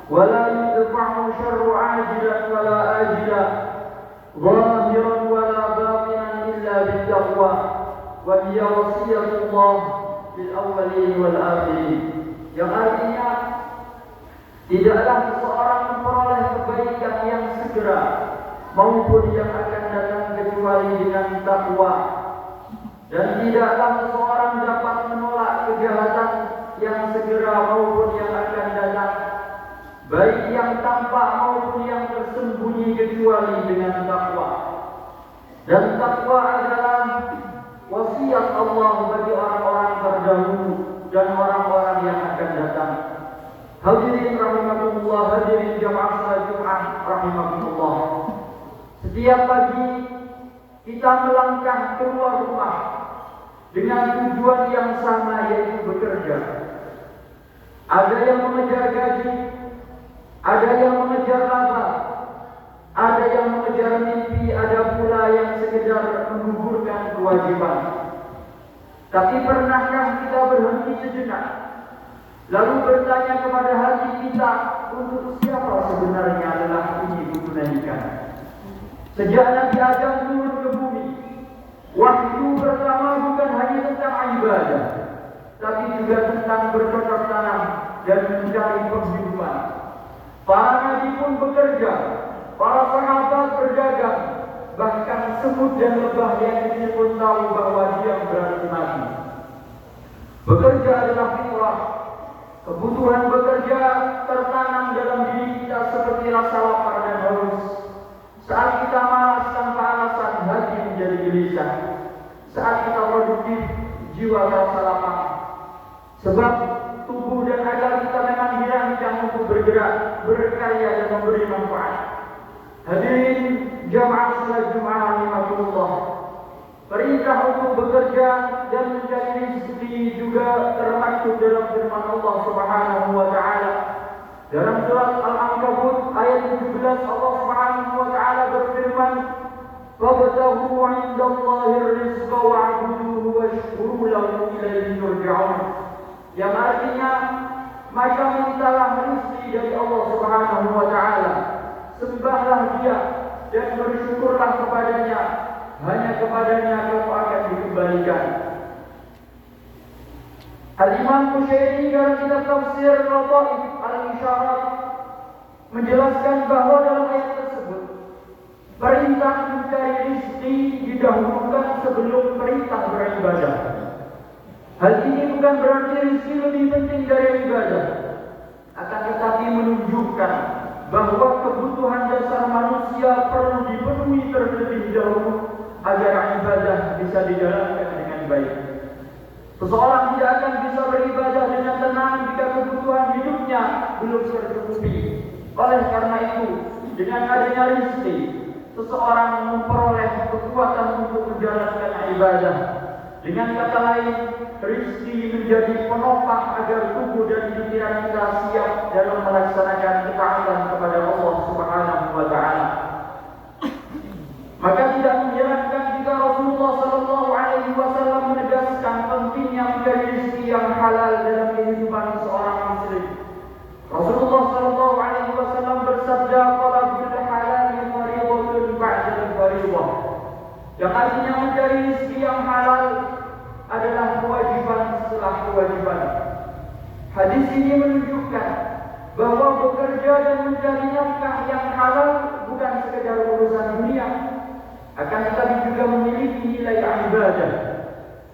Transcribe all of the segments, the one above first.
ولا يدفع الشر عاجلا ولا آجلا ظاهرا ولا باطنا إلا بالتقوى وهي وصية الله للأولين والآخرين. Yang artinya tidaklah seseorang memperoleh kebaikan yang segera maupun yang akan datang kecuali dengan takwa, dan tidaklah seseorang dapat menolak kejahatan yang segera maupun yang akan datang, baik yang tampak maupun yang tersembunyi, kecuali dengan takwa. Dan takwa adalah wasiat Allah bagi orang-orang terdahulu dan orang-orang yang akan datang. Hadirin rahimakumullah, hadirin jamaah salat Jumat rahimakumullah. Setiap pagi kita melangkah keluar rumah dengan tujuan yang sama, yaitu bekerja. Ada yang mengejar gaji, ada yang mengejar laba, ada yang mengejar mimpi, ada pula yang sekedar menggugurkan kewajiban. Tapi pernahkah kita berhenti sejenak, lalu bertanya kepada hati kita, untuk siapa sebenarnya lelaki ini kutunaikan? Sejak Nabi Adam turun ke bumi, wahyu pertama bukan hanya tentang ibadah, tapi juga tentang bercocok tanam dan mencari penghidupan. Para nabi pun bekerja, para sahabat berdagang, bahkan semut dan lebah yang kecil pun tahu bahwa dia berarti mati. Bekerja adalah fitrah. Kebutuhan bekerja tertanam dalam diri kita seperti rasa lapar dan haus. Saat kita malas tanpa alasan, hati menjadi gelisah. Saat kita produktif, jiwa terasa lapang. Sebab tubuh dan akal kita memang dirancang untuk bergerak, berkarya dan memberi manfaat. Hadirin jamaah salat Jumat rahimakumullah, perintah untuk bekerja dan mencari rezeki juga termaktub dalam firman Allah Subhanahu wa taala. Dalam surat Al-Ankabut ayat 17, Allah Subhanahu wa taala berfirman, "Fabtaghu 'indallahi rizqa wa'buduhu washkuru lahu ilaihi turja'un." Yang artinya, maka mintalah rezeki dari Allah Subhanahu wa taala, sembahlah Dia dan bersyukurlah kepadanya, hanya kepadanya kamu akan dikembalikan. Al-Imam Qushairi dalam kitab tafsir Lataif Al-Isyarat menjelaskan bahwa dalam ayat tersebut perintah mencari rezeki didahulukan sebelum perintah beribadah. Hal ini bukan berarti rezeki lebih penting dari ibadah, akan tetapi menunjukkan bahwa kebutuhan dasar manusia perlu dipenuhi terlebih dahulu agar ibadah bisa dijalankan dengan baik. Seseorang tidak akan bisa beribadah dengan tenang jika kebutuhan hidupnya belum tercukupi. Oleh karena itu, dengan adanya rezeki, seseorang memperoleh kekuatan untuk menjalankan ibadah. Dengan kata lain, rezeki menjadi penopang agar tubuh dan pikiran kita siap dalam melaksanakan ketaatan kepada Allah Subhanahu wa taala. Maka tidak menyeramkan jika Rasulullah sallallahu alaihi wasallam menegaskan pentingnya mencari rezeki yang halal dalam kehidupan seorang muslim. Rasulullah sallallahu alaihi wasallam bersabda, "Talabul halal fardhun ba'da al-fardhah." Yang artinya mencari rezeki yang halal adalah kewajiban setelah kewajiban. Hadis ini menunjukkan bahwa bekerja dan mencari nafkah yang halal bukan sekedar urusan dunia, akan tetapi juga memiliki nilai ibadah.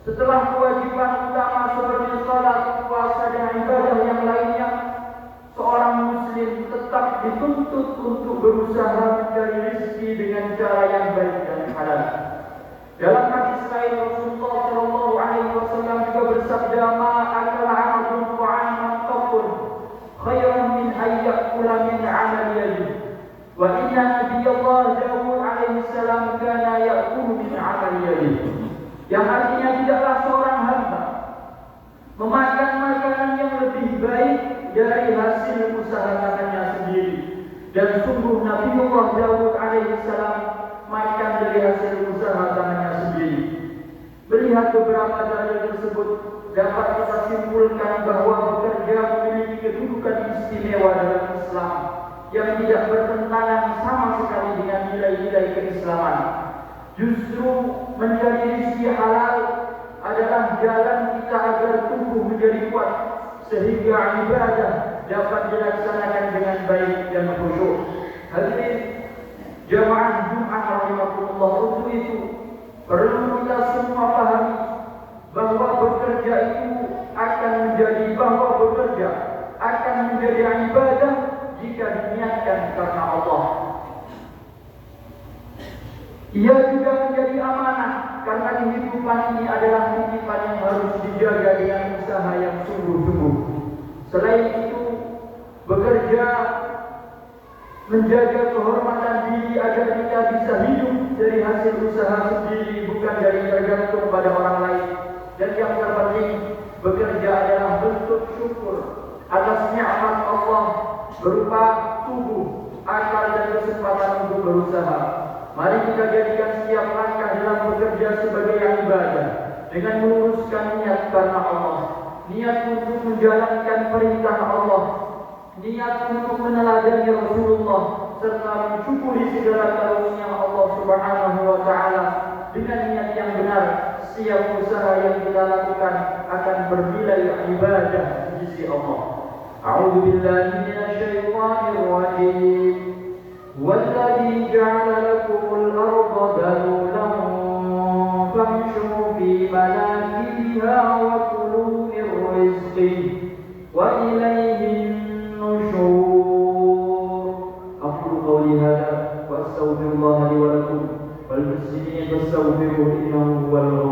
Setelah kewajiban utama seperti salat, puasa dan ibadah yang lainnya, seorang muslim tetap dituntut untuk berusaha mencari rezeki dengan cara yang baik dan halal. Dalam hadis lain, Rasulullah sallallahu alaihi wasallam juga bersabda, "Ma akala 'abdun ta'aman qattun khairan min an ya'kula min 'amali yadihi." Wa inna nabiyallah Daud alaihi salam kana ya'kulu min 'amali yadihi. Yang artinya tidaklah seorang hamba memakan makanan yang lebih baik dari hasil usaha tangannya sendiri. Dan sungguh Nabiullah Daud alaihi salam makan dari hasil usaha tangannya sendiri. Melihat beberapa dalil tersebut, dapat kita simpulkan bahwa bekerja memiliki kedudukan istimewa dalam Islam yang tidak bertentangan sama sekali dengan nilai-nilai keislaman. Justru mencari rezeki halal adalah jalan kita agar tubuh menjadi kuat, sehingga ibadah dapat dilaksanakan dengan baik dan khusyuk. Hadirin jamaah Jumat rahimakumullah, untuk itu perlu kita semua pahami bahwa bekerja itu akan menjadi ibadah jika diniatkan karena Allah. Ia juga menjadi amanah karena kehidupan ini adalah titipan yang harus dijaga dengan usaha yang sungguh-sungguh. Selain itu, bekerja menjaga kehormatan diri agar kita bisa hidup dari hasil usaha sendiri, bukan dari tergantung pada orang lain. Dan yang terpenting, bekerja adalah bentuk syukur atas nikmat Allah berupa tubuh, akal dan kesempatan untuk berusaha. Mari kita jadikan setiap langkah dalam bekerja sebagai ibadah dengan meluruskan niat karena Allah, niat untuk menjalankan perintah Allah, niat untuk meneladani Rasulullah, serta mensyukuri segala karunia Allah Subhanahu wa taala. Dengan niat yang benar, setiap usaha yang kita lakukan akan bernilai ibadah di sisi Allah. A'udzu billahi minasyaitonir rajim. وَالَّذِي جَعَلَ لَكُمُ الْأَرْضَ ذَلُولًا فَامْشُوا فِي مَنَاكِبِهَا وَكُلُوا مِنْ رِزْقِهِ وَإِلَيْهِ النُّشُورُ. أقول قولي هذا وأستغفر الله لي ولكم وللمسلمين فاستغفروه إنه هو الغفور